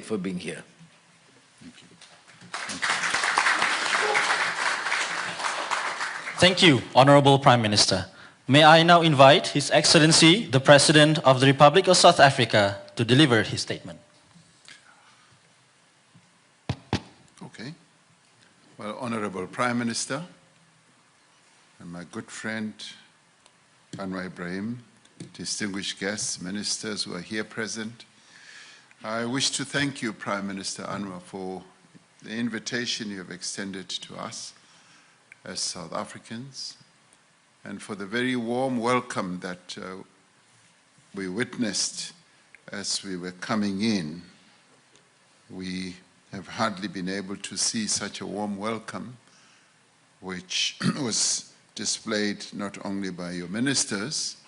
for being here. Thank you. Thank you, Honorable Prime Minister. May I now invite His Excellency, the President of the Republic of South Africa, to deliver his statement. Okay. Well, Honorable Prime Minister, and my good friend, Anwar Ibrahim, distinguished guests, ministers who are here present, I wish to thank you, Prime Minister Anwar, for the invitation you have extended to us as South Africans, and for the very warm welcome that we witnessed as we were coming in. We have hardly been able to see such a warm welcome, which was displayed not only by your ministers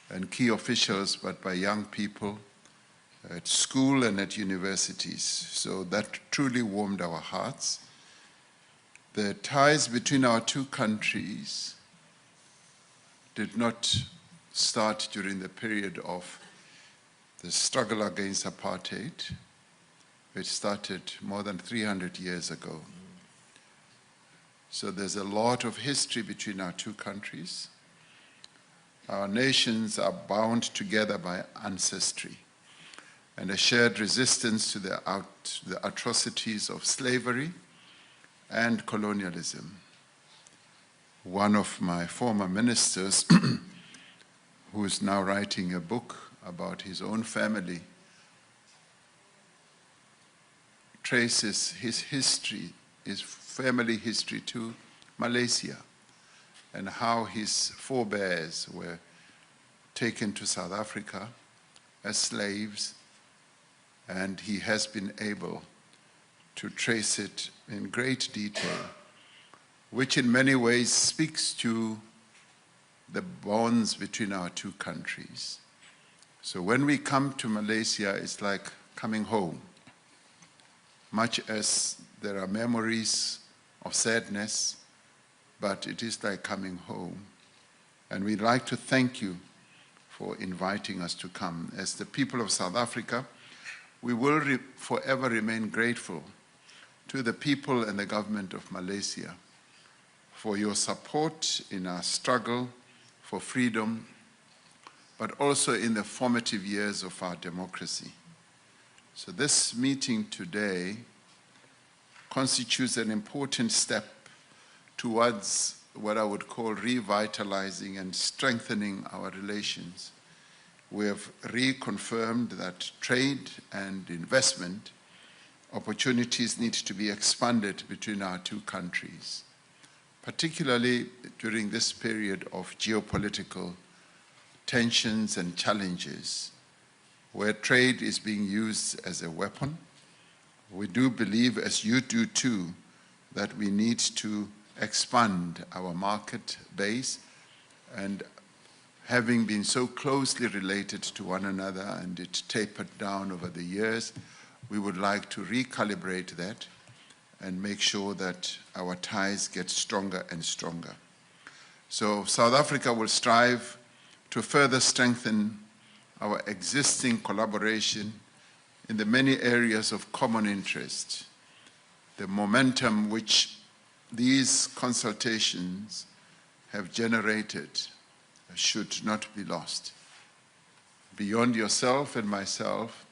and key officials, but by young people at school and at universities. So that truly warmed our hearts. The ties between our two countries did not start during the period of the struggle against apartheid. It started more than 300 years ago. So there's a lot of history between our two countries. Our nations are bound together by ancestry and a shared resistance to the atrocities of slavery and colonialism. One of my former ministers, who is now writing a book about his own family, traces his history, his family history to Malaysia, and how his forebears were taken to South Africa as slaves, and he has been able to trace it in great detail, which in many ways speaks to the bonds between our two countries. So when we come to Malaysia, it's like coming home. Much as there are memories of sadness, but it is like coming home. And we'd like to thank you for inviting us to come. As the people of South Africa, we will forever remain grateful to the people and the government of Malaysia for your support in our struggle for freedom, but also in the formative years of our democracy. So this meeting today constitutes an important step towards what I would call revitalizing and strengthening our relations. We have reconfirmed that trade and investment opportunities need to be expanded between our two countries, particularly during this period of geopolitical tensions and challenges, where trade is being used as a weapon. We do believe, as you do too, that we need to expand our market base, and having been so closely related to one another and it tapered down over the years, we would like to recalibrate that and make sure that our ties get stronger and stronger. So South Africa will strive to further strengthen our existing collaboration in the many areas of common interest. The momentum which these consultations have generated should not be lost. Beyond yourself and myself,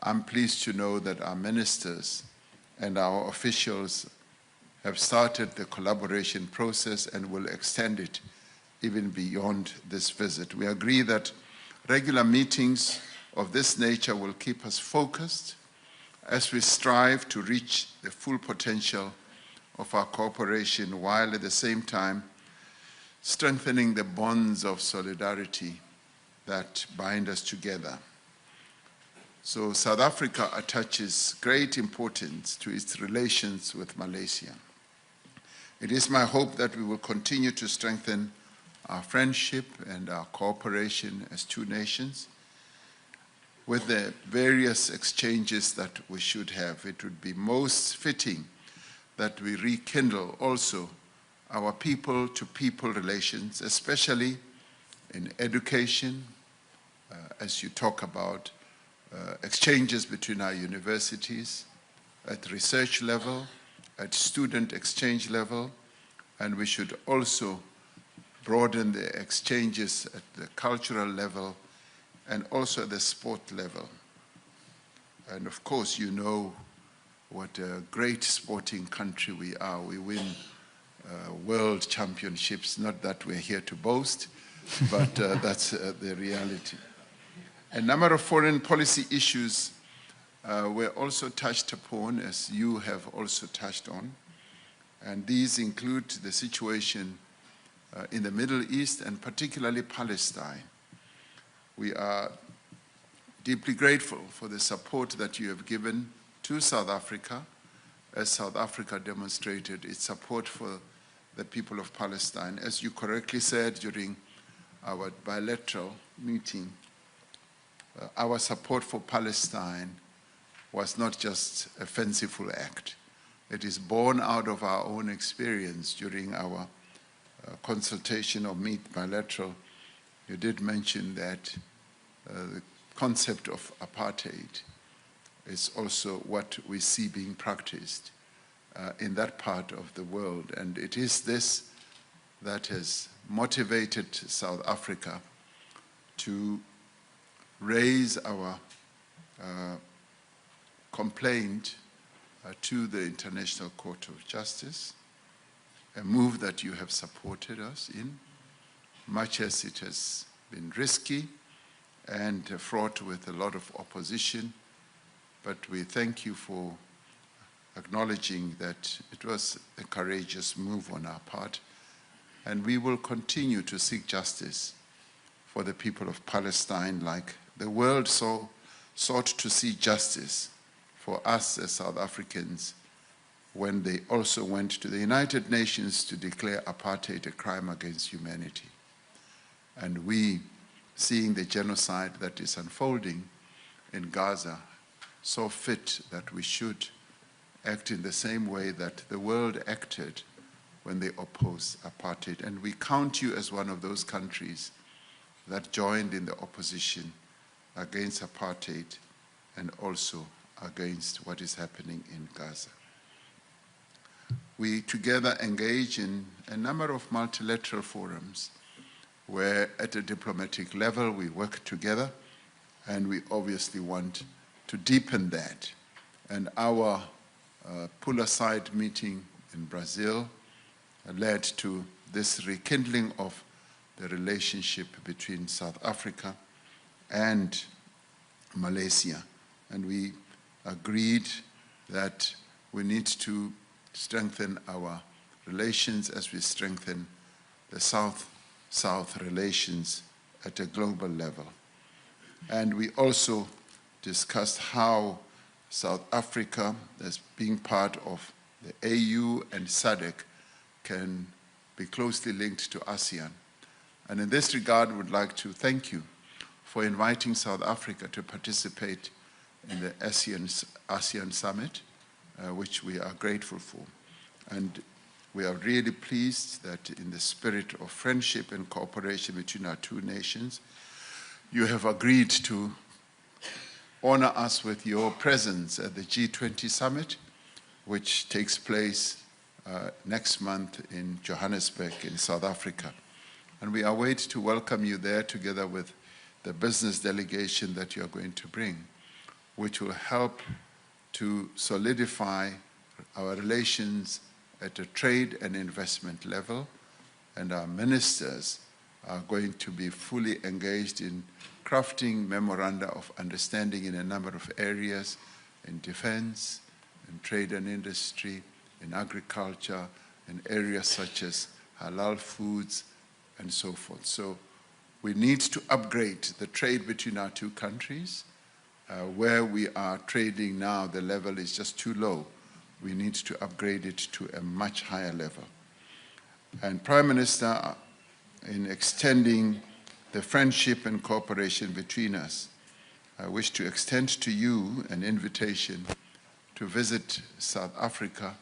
I'm pleased to know that our ministers and our officials have started the collaboration process and will extend it even beyond this visit. We agree that regular meetings of this nature will keep us focused as we strive to reach the full potential of our cooperation, while at the same time strengthening the bonds of solidarity that bind us together. So South Africa attaches great importance to its relations with Malaysia. It is my hope that we will continue to strengthen our friendship and our cooperation as two nations with the various exchanges that we should have. It would be most fitting that we rekindle also our people-to-people relations, especially in education, as you talk about exchanges between our universities at research level, at student exchange level, and we should also broaden the exchanges at the cultural level and also at the sport level. And of course, you know what a great sporting country we are. We win world championships, not that we're here to boast, but that's the reality. A number of foreign policy issues were also touched upon, as you have also touched on, and these include the situation in the Middle East and particularly Palestine. We are deeply grateful for the support that you have given to South Africa, as South Africa demonstrated its support for the people of Palestine. As you correctly said during our bilateral meeting, our support for Palestine was not just a fanciful act. It is born out of our own experience during our consultation or bilateral. You did mention that the concept of apartheid is also what we see being practiced in that part of the world. And it is this that has motivated South Africa to raise our complaint to the International Court of Justice, a move that you have supported us in, much as it has been risky and fraught with a lot of opposition. But we thank you for acknowledging that it was a courageous move on our part, and we will continue to seek justice for the people of Palestine, like the world sought to see justice for us as South Africans when they also went to the United Nations to declare apartheid a crime against humanity. And we, seeing the genocide that is unfolding in Gaza, saw fit that we should act in the same way that the world acted when they opposed apartheid. And we count you as one of those countries that joined in the opposition against apartheid and also against what is happening in Gaza. We together engage in a number of multilateral forums where at a diplomatic level we work together, and we obviously want to deepen that. And our pull-aside meeting in Brazil led to this rekindling of the relationship between South Africa and Malaysia. And we agreed that we need to strengthen our relations as we strengthen the South-South relations at a global level. And we also discussed how South Africa, as being part of the AU and SADC, can be closely linked to ASEAN. And in this regard, I would like to thank you for inviting South Africa to participate in the ASEAN Summit, which we are grateful for. And we are really pleased that in the spirit of friendship and cooperation between our two nations, you have agreed to honor us with your presence at the G20 Summit, which takes place next month in Johannesburg in South Africa. And we await to welcome you there together with the business delegation that you are going to bring, which will help to solidify our relations at a trade and investment level. And our ministers are going to be fully engaged in crafting memoranda of understanding in a number of areas, in defense, in trade and industry, in agriculture, in areas such as halal foods, and so forth. So we need to upgrade the trade between our two countries. Where we are trading now, the level is just too low. We need to upgrade it to a much higher level. And Prime Minister, in extending the friendship and cooperation between us, I wish to extend to you an invitation to visit South Africa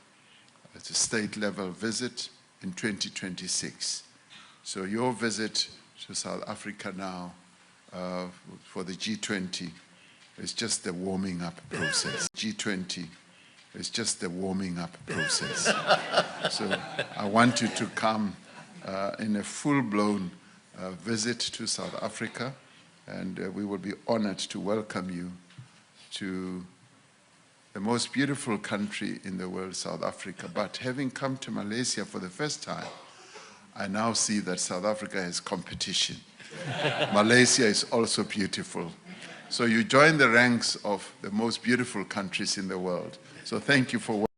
as a state-level visit in 2026. So your visit to South Africa now for the G20 It's just the warming up process. G20 is just the warming up process. So I want you to come in a full-blown visit to South Africa, and we will be honored to welcome you to the most beautiful country in the world, South Africa. But having come to Malaysia for the first time, I now see that South Africa has competition. Malaysia is also beautiful. So you join the ranks of the most beautiful countries in the world. So thank you for